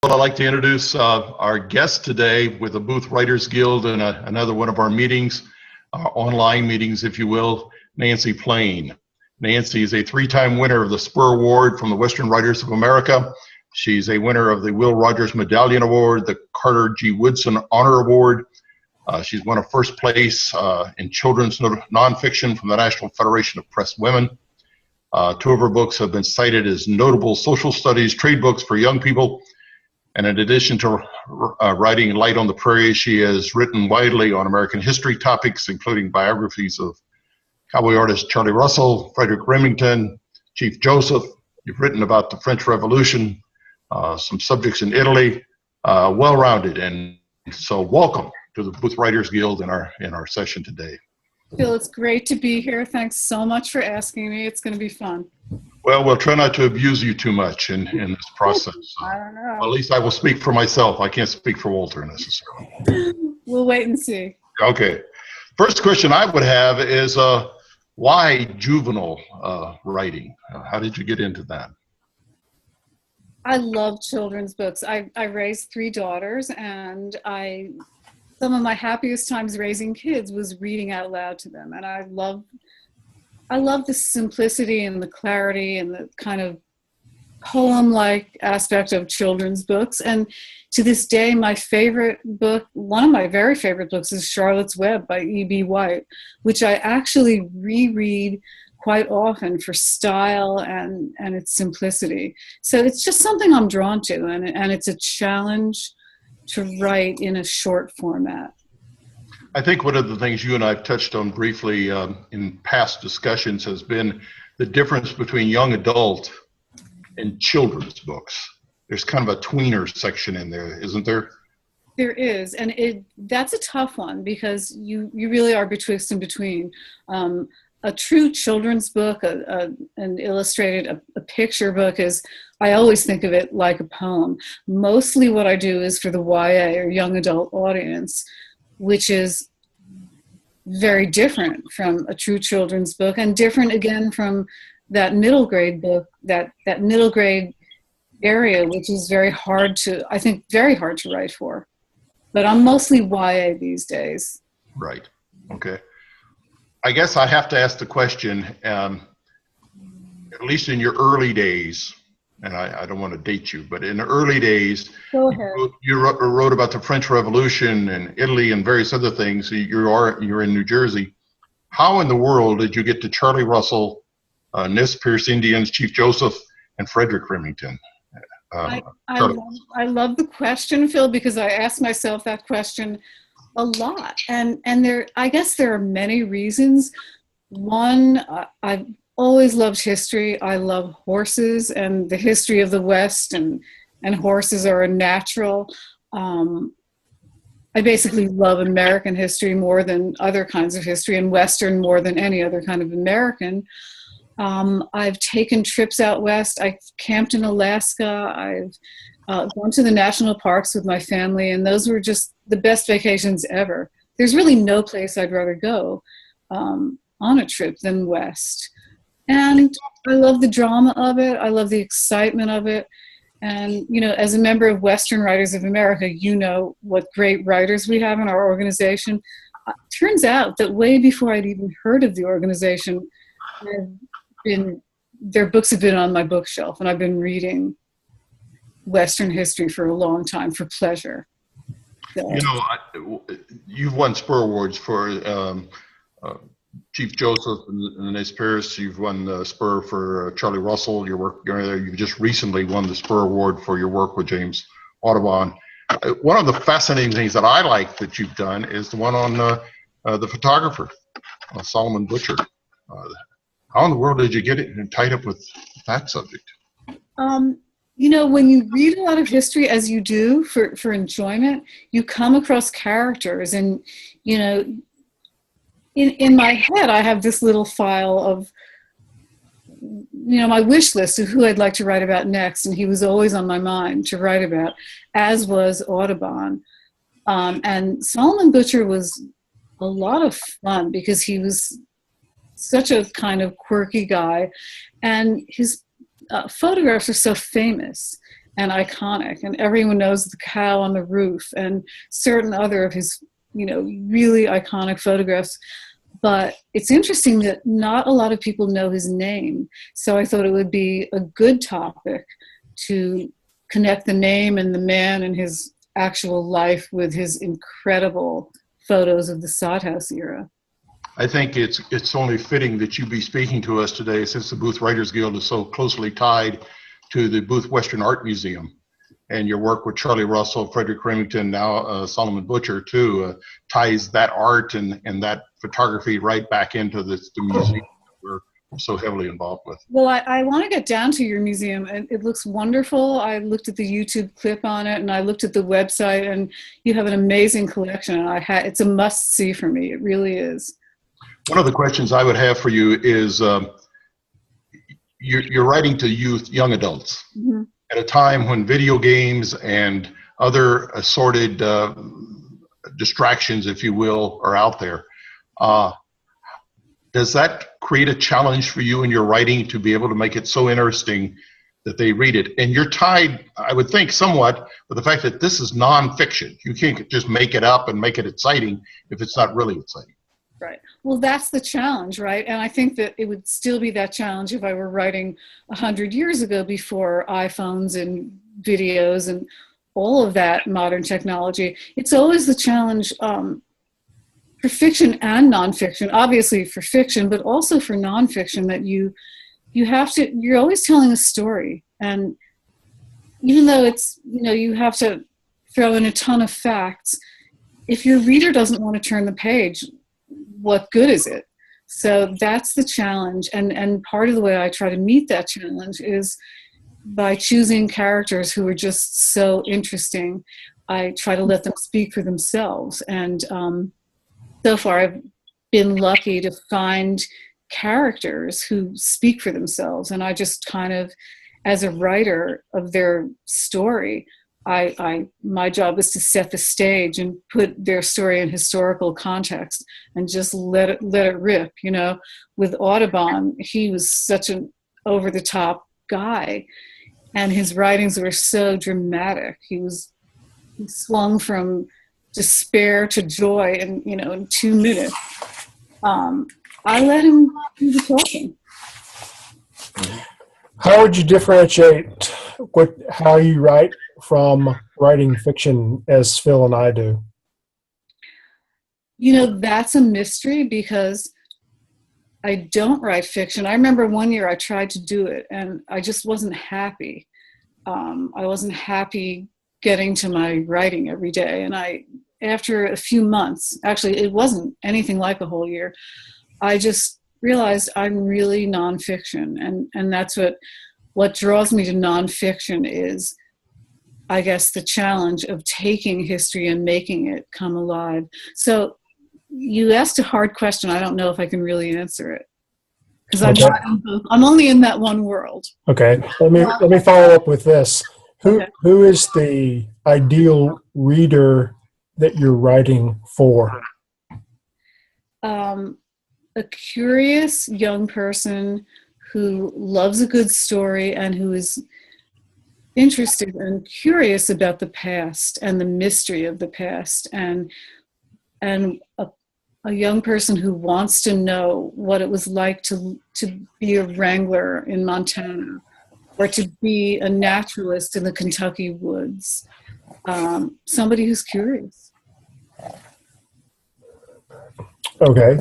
I'd like to introduce our guest today with the Booth Writers Guild and another one of our meetings, online meetings, if you will, Nancy Plain. Nancy is a three-time winner of the Spur Award from the Western Writers of America. She's a winner of the Will Rogers Medallion Award, the Carter G. Woodson Honor Award. She's won a first place in children's nonfiction from the National Federation of Press Women. Two of her books have been cited as notable social studies trade books for young people. And in addition to writing Light on the Prairie, she has written widely on American history topics, including biographies of cowboy artist Charlie Russell, Frederick Remington, Chief Joseph. You've written about the French Revolution, some subjects in Italy, well-rounded. And so welcome to the Booth Writers Guild in our session today. Phil, it's great to be here. Thanks so much for asking me. It's going to be fun. Well, we'll try not to abuse you too much in this process. I don't know. At least I will speak for myself. I can't speak for Walter necessarily. We'll wait and see. Okay. First question I would have is why juvenile writing? How did you get into that? I love children's books. I raised three daughters, and some of my happiest times raising kids was reading out loud to them. And I love the simplicity and the clarity and the kind of poem-like aspect of children's books. And to this day, my favorite book, one of my very favorite books, is Charlotte's Web by E.B. White, which I actually reread quite often for style and its simplicity. So it's just something I'm drawn to, and it's a challenge to write in a short format. I think one of the things you and I have touched on briefly in past discussions has been the difference between young adult and children's books. There's kind of a tweener section in there, isn't there? There is, and that's a tough one because you really are betwixt and between. A true children's book, an illustrated, a picture book is, I always think of it like a poem. Mostly what I do is for the YA or young adult audience, which is very different from a true children's book and different again from that middle grade book, that middle grade area, which is very hard to write for. But I'm mostly YA these days. Right. Okay. I guess I have to ask the question, at least in your early days, and I don't want to date you, but in the early days, go ahead. You wrote about the French Revolution and Italy and various other things. You're in New Jersey. How in the world did you get to Charlie Russell, Nez Perce Indians, Chief Joseph, and Frederick Remington? I love the question, Phil, because I ask myself that question a lot, and I guess there are many reasons. One, I've always loved history. I love horses and the history of the West, and horses are a natural. I basically love American history more than other kinds of history, and Western more than any other kind of American. I've taken trips out west. I camped in Alaska. I've gone to the national parks with my family, and those were just the best vacations ever. There's really no place I'd rather go on a trip than west. And I love the drama of it. I love the excitement of it. And, as a member of Western Writers of America, you know what great writers we have in our organization. Turns out that way before I'd even heard of the organization, their books have been on my bookshelf, and I've been reading Western history for a long time for pleasure. So. You've won Spur Awards for Chief Joseph and Nez Perce. You've won the Spur for Charlie Russell. You've just recently won the Spur Award for your work with James Audubon. One of the fascinating things that I like that you've done is the one on the photographer, Solomon Butcher. How in the world did you get it tied up with that subject? When you read a lot of history, as you do for enjoyment, you come across characters, and, in my head, I have this little file of, my wish list of who I'd like to write about next, and he was always on my mind to write about, as was Audubon. And Solomon Butcher was a lot of fun because he was such a kind of quirky guy, and his photographs are so famous. and iconic, and everyone knows the cow on the roof and certain other of his, really iconic photographs. But it's interesting that not a lot of people know his name. So I thought it would be a good topic to connect the name and the man and his actual life with his incredible photos of the Sod House era. I think it's only fitting that you be speaking to us today, since the Booth Writers Guild is so closely tied to the Booth Western Art Museum, and your work with Charlie Russell, Frederick Remington, now Solomon Butcher too, ties that art and that photography right back into the museum that we're so heavily involved with. Well, I want to get down to your museum, and it looks wonderful. I looked at the YouTube clip on it, and I looked at the website, and you have an amazing collection. And it's a must-see for me. It really is. One of the questions I would have for you is, you're writing to young adults, mm-hmm. at a time when video games and other assorted distractions, if you will, are out there. Does that create a challenge for you in your writing to be able to make it so interesting that they read it? And you're tied, I would think, somewhat with the fact that this is nonfiction. You can't just make it up and make it exciting if it's not really exciting. Right. Well, that's the challenge, right? And I think that it would still be that challenge if I were writing 100 years ago, before iPhones and videos and all of that modern technology. It's always the challenge for fiction and nonfiction, obviously for fiction, but also for nonfiction, that you're always telling a story. And even though it's, you have to throw in a ton of facts, if your reader doesn't want to turn the page, what good is it? So that's the challenge. And part of the way I try to meet that challenge is by choosing characters who are just so interesting. I try to let them speak for themselves. And so far I've been lucky to find characters who speak for themselves. And I just kind of, as a writer of their story, my job is to set the stage and put their story in historical context and just let it rip. With Audubon, he was such an over-the-top guy, and his writings were so dramatic. He swung from despair to joy in 2 minutes. I let him do the talking. How would you differentiate how you write from writing fiction as Phil and I do? That's a mystery, because I don't write fiction. I remember one year I tried to do it, and I just wasn't happy. I wasn't happy getting to my writing every day. And after a few months, actually it wasn't anything like a whole year, I just realized I'm really nonfiction. And that's what draws me to nonfiction is, I guess, the challenge of taking history and making it come alive. So you asked a hard question. I don't know if I can really answer it, because I'm only in that one world. Okay. Let me follow up with this. Who is the ideal reader that you're writing for? A curious young person who loves a good story and who is interested and curious about the past and the mystery of the past, and a young person who wants to know what it was like to be a wrangler in Montana, or to be a naturalist in the Kentucky woods. Somebody who's curious. Okay.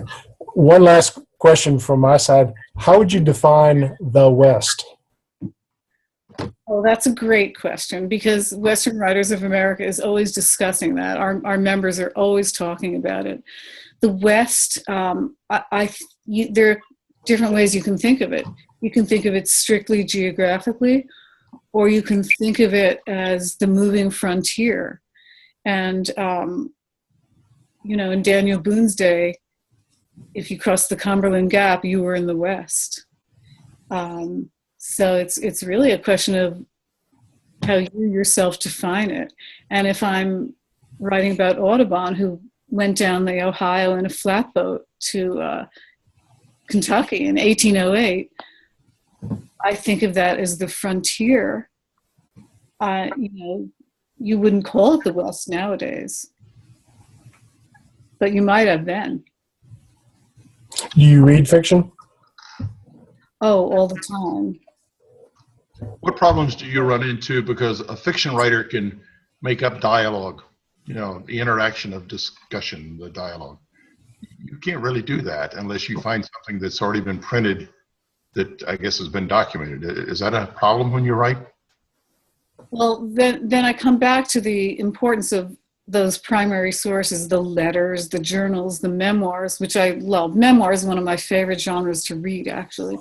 One last question from my side. How would you define the West? Oh, that's a great question, because Western Writers of America is always discussing that. Our members are always talking about it. The West, there are different ways you can think of it. You can think of it strictly geographically, or you can think of it as the moving frontier. And, in Daniel Boone's day, if you crossed the Cumberland Gap, you were in the West. So it's really a question of how you yourself define it. And if I'm writing about Audubon, who went down the Ohio in a flatboat to Kentucky in 1808, I think of that as the frontier. You wouldn't call it the West nowadays, but you might have then. Do you read fiction? Oh, all the time. What problems do you run into? Because a fiction writer can make up dialogue, the interaction of discussion, the dialogue. You can't really do that unless you find something that's already been printed that I guess has been documented. Is that a problem when you write? Well, then I come back to the importance of those primary sources, the letters, the journals, the memoirs, which I love. Memoirs is one of my favorite genres to read, actually.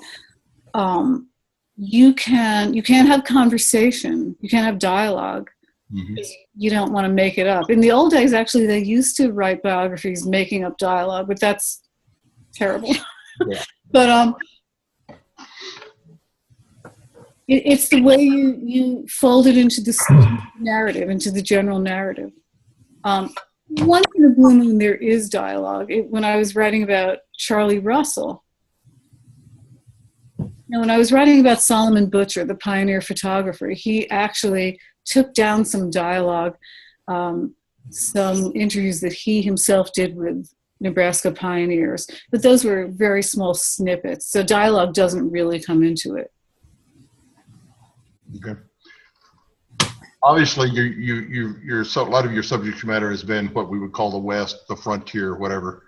You can't have conversation. You can't have dialogue. Mm-hmm. You don't want to make it up. In the old days, actually, they used to write biographies making up dialogue, but that's terrible. Yeah. But it's the way you fold it into the narrative, into the general narrative. Once in a blue moon, there is dialogue. When I was writing about Charlie Russell, when I was writing about Solomon Butcher, the pioneer photographer, he actually took down some dialogue, some interviews that he himself did with Nebraska pioneers, but those were very small snippets, so dialogue doesn't really come into it. Okay. Obviously, a lot of your subject matter has been what we would call the West, the frontier, whatever.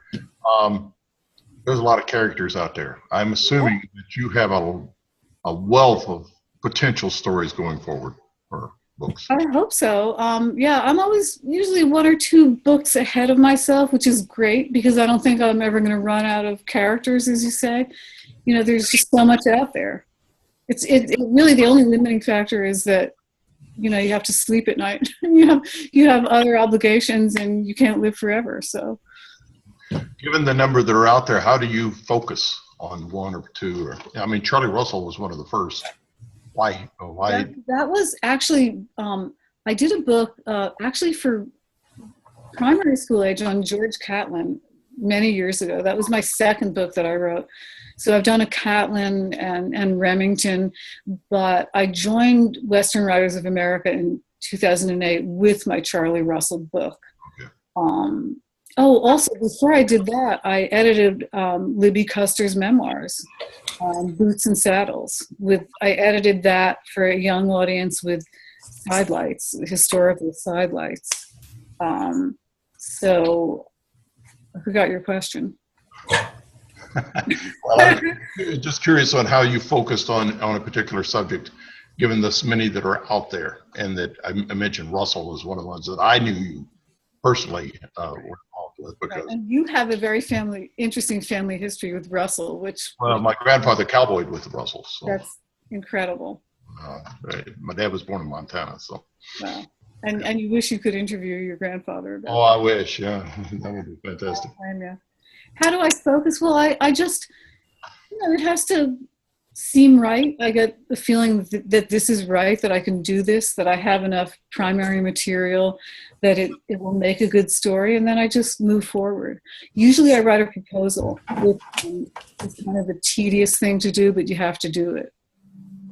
There's a lot of characters out there. I'm assuming that you have a wealth of potential stories going forward for books. I hope so. I'm always usually 1 or 2 books ahead of myself, which is great because I don't think I'm ever going to run out of characters, as you say. There's just so much out there. It really, the only limiting factor is that you have to sleep at night. you have other obligations and you can't live forever. So given the number that are out there, how do you focus on 1 or 2? Charlie Russell was one of the first. Why? That was actually, I did a book actually for primary school age on George Catlin many years ago. That was my second book that I wrote. So I've done a Catlin and Remington, but I joined Western Writers of America in 2008 with my Charlie Russell book. Okay. Also, before I did that, I edited Libby Custer's memoirs, Boots and Saddles. I edited that for a young audience with sidelights, historical sidelights. So I forgot your question. Well, I'm just curious on how you focused on a particular subject, given the many that are out there, and that I mentioned Russell was one of the ones that I knew you personally were involved with. Because and you have a very interesting family history with Russell, which my grandfather cowboyed with the Russells. So. That's incredible. My dad was born in Montana, so. Wow. And you wish you could interview your grandfather about I wish, yeah. That would be fantastic. Yeah. How do I focus? Well, I just, it has to seem right. I get the feeling that this is right, that I can do this, that I have enough primary material, that it will make a good story, and then I just move forward. Usually I write a proposal, which is kind of a tedious thing to do, but you have to do it.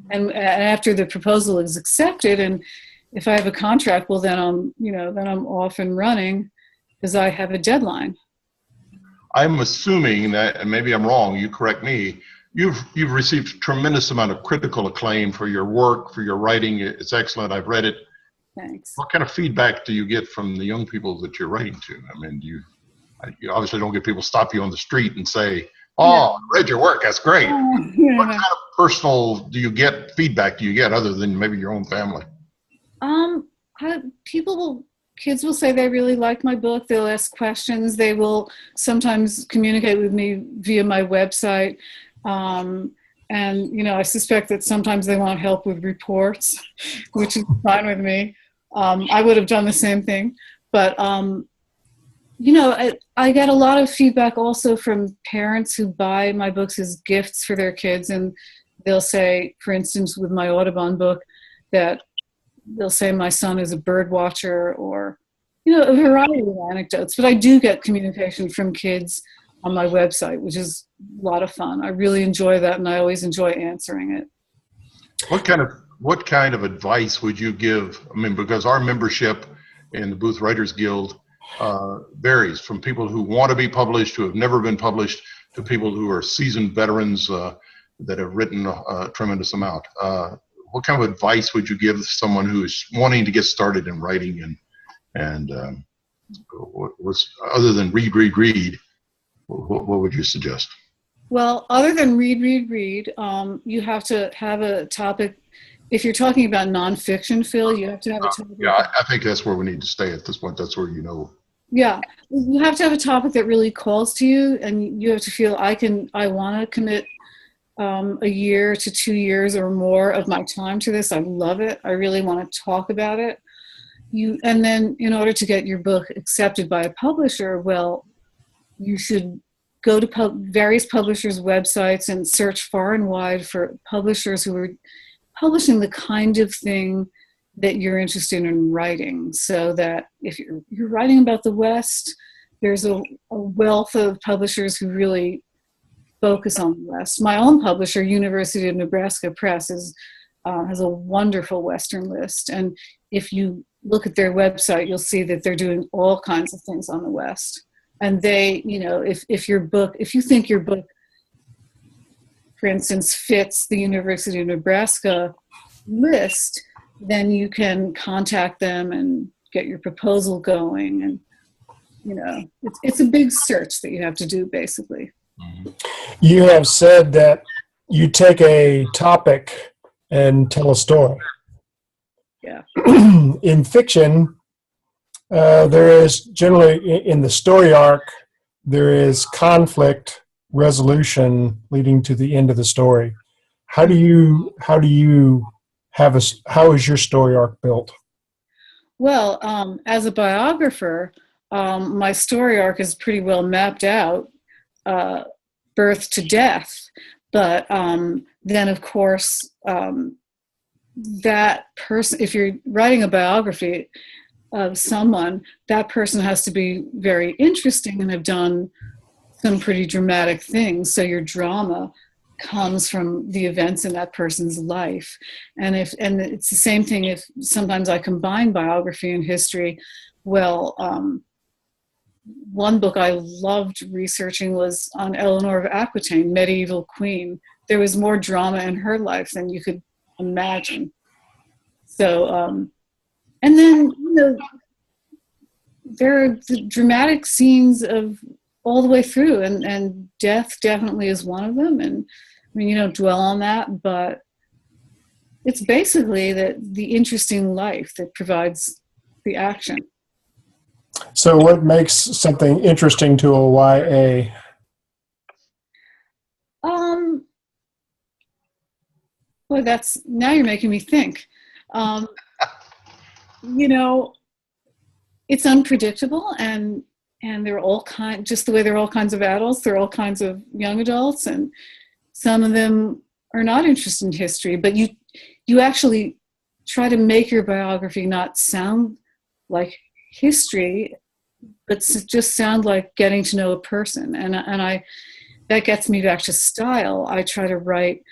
And after the proposal is accepted, and if I have a contract, well, then I'm off and running because I have a deadline. I'm assuming that, and maybe I'm wrong, you correct me, you've received a tremendous amount of critical acclaim for your work, for your writing. It's excellent. I've read it. Thanks. What kind of feedback do you get from the young people that you're writing to? You obviously don't get people stop you on the street and say, I read your work, that's great. Yeah. What kind of personal feedback do you get other than maybe your own family? Kids will say they really like my book. They'll ask questions. They will sometimes communicate with me via my website. And, I suspect that sometimes they want help with reports, which is fine with me. I would have done the same thing. But, I get a lot of feedback also from parents who buy my books as gifts for their kids. And they'll say, for instance, with my Audubon book, that they'll say my son is a bird watcher, or, a variety of anecdotes. But I do get communication from kids on my website, which is a lot of fun. I really enjoy that, and I always enjoy answering it. What kind of what kind of advice would you give? I mean, because our membership in the Booth Writers Guild varies from people who want to be published, who have never been published, to people who are seasoned veterans that have written a tremendous amount. What kind of advice would you give someone who is wanting to get started in writing and what's other than read, what would you suggest? Well, other than read, you have to have a topic. If you're talking about nonfiction, Phil, you have to have a topic. Yeah, I think that's where we need to stay at this point. That's where Yeah, you have to have a topic that really calls to you, and you have to feel I want to commit a year to 2 years or more of my time to this. I love it. I really want to talk about it. And then in order to get your book accepted by a publisher, well, you should go to various publishers' websites and search far and wide for publishers who are publishing the kind of thing that you're interested in writing, so that if you're writing about the West, there's a wealth of publishers who really focus on the West. My own publisher, University of Nebraska Press, has a wonderful Western list. And if you look at their website, you'll see that they're doing all kinds of things on the West. And they, if you think your book, for instance, fits the University of Nebraska list, then you can contact them and get your proposal going. And, it's a big search that you have to do, basically. You have said that you take a topic and tell a story. Yeah. In fiction, there is generally, in the story arc, there is conflict resolution leading to the end of the story. How is your story arc built? Well, as a biographer, my story arc is pretty well mapped out, birth to death. But then, of course, that person, if you're writing a biography of someone, that person has to be very interesting and have done some pretty dramatic things. So your drama comes from the events in that person's life. And it's the same thing if sometimes I combine biography and history. Well, one book I loved researching was on Eleanor of Aquitaine, medieval queen. There was more drama in her life than you could imagine. So, and then, there are the dramatic scenes of all the way through, and death definitely is one of them. And I mean, you don't dwell on that, but it's basically the interesting life that provides the action. So what makes something interesting to a YA? Well, now you're making me think. It's unpredictable, and there are all kinds, just the way there are all kinds of adults, there are all kinds of young adults, and some of them are not interested in history, but you actually try to make your biography not sound like history, but just sound like getting to know a person. And that gets me back to style. I try to write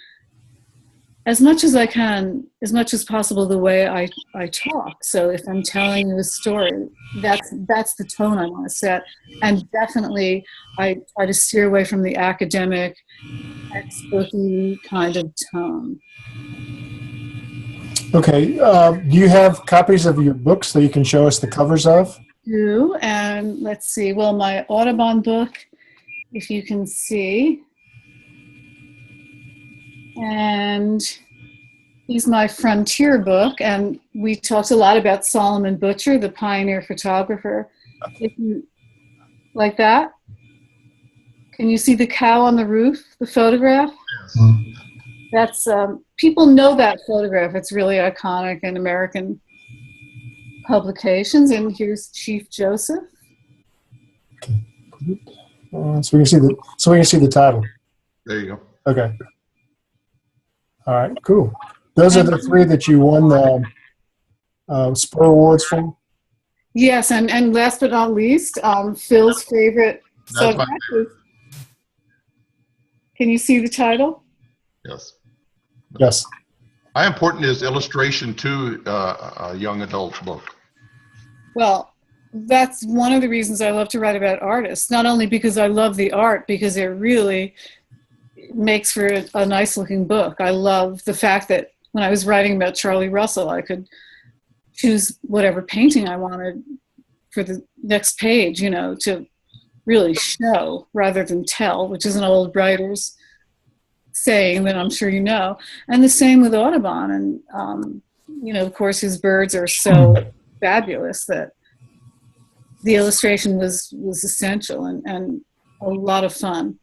as much as I can, as much as possible, the way I talk. So if I'm telling you a story, that's the tone I want to set. And definitely I try to steer away from the academic, textbooky kind of tone. Okay. Do you have copies of your books that you can show us the covers of? Do, and let's see. Well, my Audubon book, if you can see. And he's my Frontier book, and we talked a lot about Solomon Butcher, the pioneer photographer. If you like that, can you see the cow on the roof, the photograph? Yes. That's people know that photograph. It's really iconic in American publications. And here's Chief Joseph. So we can see the title. There you go. Okay. All right, cool. Those are the three that you won the Spur Awards for? Yes, and last but not least, Phil's favorite subject is, can you see the title? Yes. Yes. How important is illustration to a young adult book? Well, that's one of the reasons I love to write about artists, not only because I love the art, because it really makes for a nice looking book. I love the fact that when I was writing about Charlie Russell, I could choose whatever painting I wanted for the next page, you know, to really show rather than tell, which is an old writer's saying that I'm sure you know. And the same with Audubon. And, you know, of course, his birds are so fabulous that the illustration was essential and a lot of fun.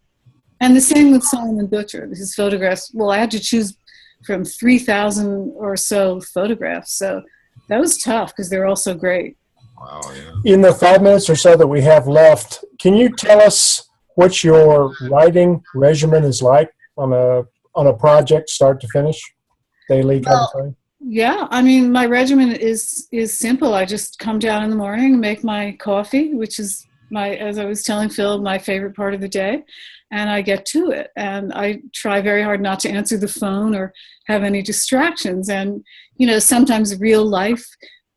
And the same with Solomon Butcher. His photographs, well, I had to choose from 3,000 or so photographs. So that was tough because they're all so great. Wow, yeah. In the 5 minutes or so that we have left, can you tell us what your writing regimen is like on a project, start to finish, daily kind of thing? Yeah, I mean, my regimen is simple. I just come down in the morning, make my coffee, which is as I was telling Phil, my favorite part of the day, and I get to it. And I try very hard not to answer the phone or have any distractions. And, you know, sometimes real life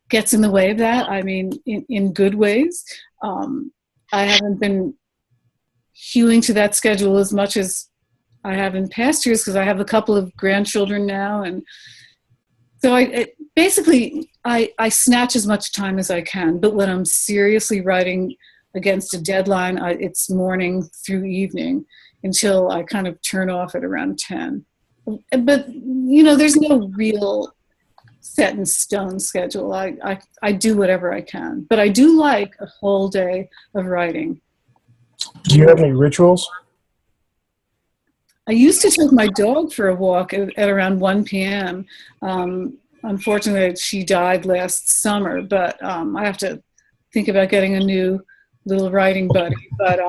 gets in the way of that. I mean, in good ways. I haven't been hewing to that schedule as much as I have in past years because I have a couple of grandchildren now. And so I snatch as much time as I can. But when I'm seriously writing against a deadline, it's morning through evening until I kind of turn off at around 10. But, you know, there's no real set in stone schedule. I do whatever I can. But I do like a whole day of writing. Do you have any rituals? I used to take my dog for a walk at around 1 p.m. Unfortunately, she died last summer, but I have to think about getting a new little writing buddy. But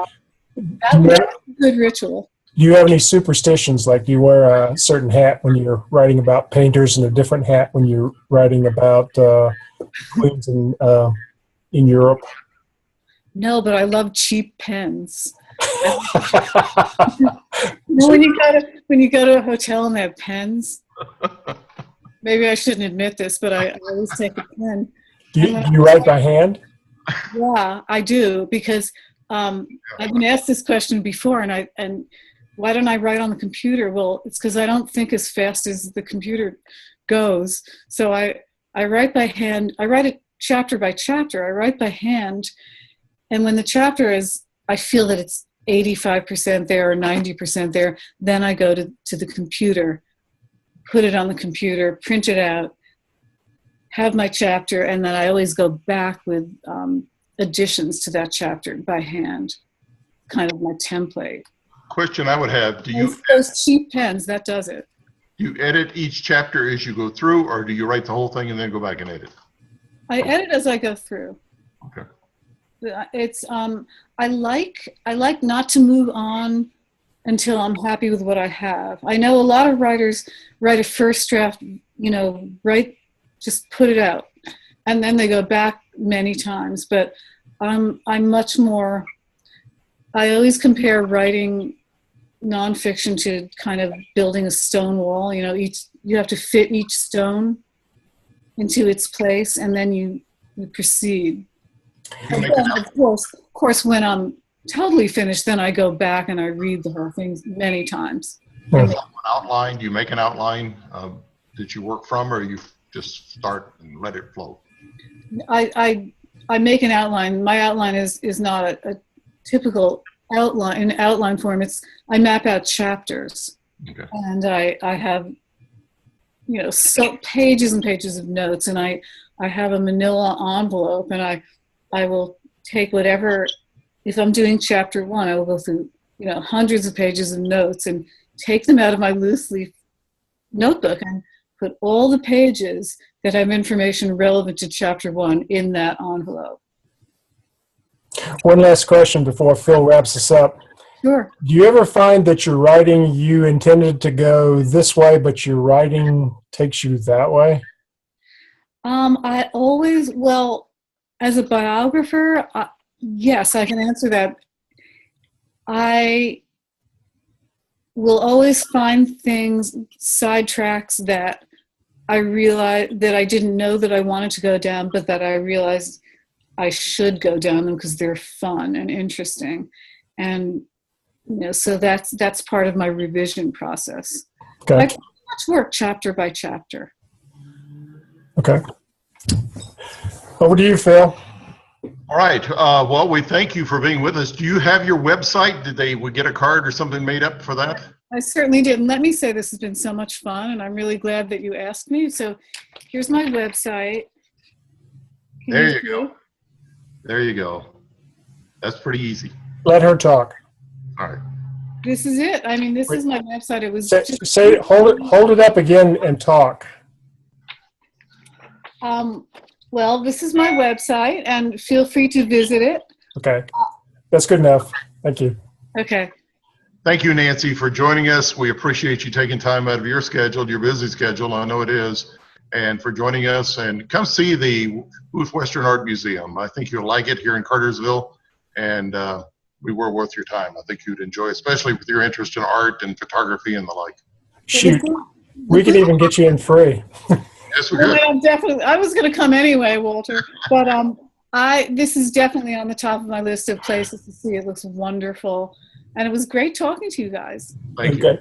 that's a good ritual. Do you have any superstitions, like you wear a certain hat when you're writing about painters and a different hat when you're writing about queens in Europe? No, but I love cheap pens. When you go to a hotel and they have pens, maybe I shouldn't admit this, but I always take a pen. Do you write by hand? Yeah, I do, because I've been asked this question before, and why don't I write on the computer? Well, it's because I don't think as fast as the computer goes. So I write by hand. I write it chapter by chapter. I write by hand, and when the chapter is, I feel that it's 85% there or 90% there, then I go to the computer, put it on the computer, print it out, have my chapter, and then I always go back with additions to that chapter by hand, kind of my template. Question I would have, those cheap pens, that does it. Do you edit each chapter as you go through, or do you write the whole thing and then go back and edit? I edit as I go through. Okay. It's I like not to move on until I'm happy with what I have. I know a lot of writers write a first draft, you know, just put it out, and then they go back many times. But I'm much more. I always compare writing nonfiction to kind of building a stone wall. You know, you have to fit each stone into its place, and then you proceed. And then, of course, when I'm totally finished, then I go back and I read the whole thing many times. An outline? Do you make an outline that you work from, or you just start and let it flow? I make an outline. My outline is not a typical outline in outline form. I map out chapters, okay. And I have, you know, so pages and pages of notes, and I have a manila envelope, and I will take whatever, if I'm doing chapter 1, I will go through, you know, hundreds of pages of notes and take them out of my loose leaf notebook and put all the pages that have information relevant to chapter 1 in that envelope. One last question before Phil wraps us up. Sure. Do you ever find that your writing, you intended to go this way, but your writing takes you that way? I always, well, as a biographer, yes, I can answer that. I will always find things, sidetracks that I realized that I didn't know that I wanted to go down, but that I realized I should go down them because they're fun and interesting. And, so that's part of my revision process. Okay. I pretty much work chapter by chapter. Okay. Over to you, Phil. All right. Well, we thank you for being with us. Do you have your website? Did we get a card or something made up for that? I certainly did. And let me say this has been so much fun, and I'm really glad that you asked me. So here's my website. There you go. There you go. That's pretty easy. Let her talk. All right. This is it. I mean, this is my website. It was hold it up again and talk. Well, this is my website, and feel free to visit it. Okay. That's good enough. Thank you. Okay. Thank you, Nancy, for joining us. We appreciate you taking time out of your schedule, your busy schedule, I know it is, and for joining us. And come see the Booth Western Art Museum. I think you'll like it here in Cartersville, and we were worth your time. I think you'd enjoy, especially with your interest in art and photography and the like. Shoot, we could even get you in free. Yes, we could. Well, definitely. I was going to come anyway, Walter, but this is definitely on the top of my list of places to see. It looks wonderful. And it was great talking to you guys. Thank you.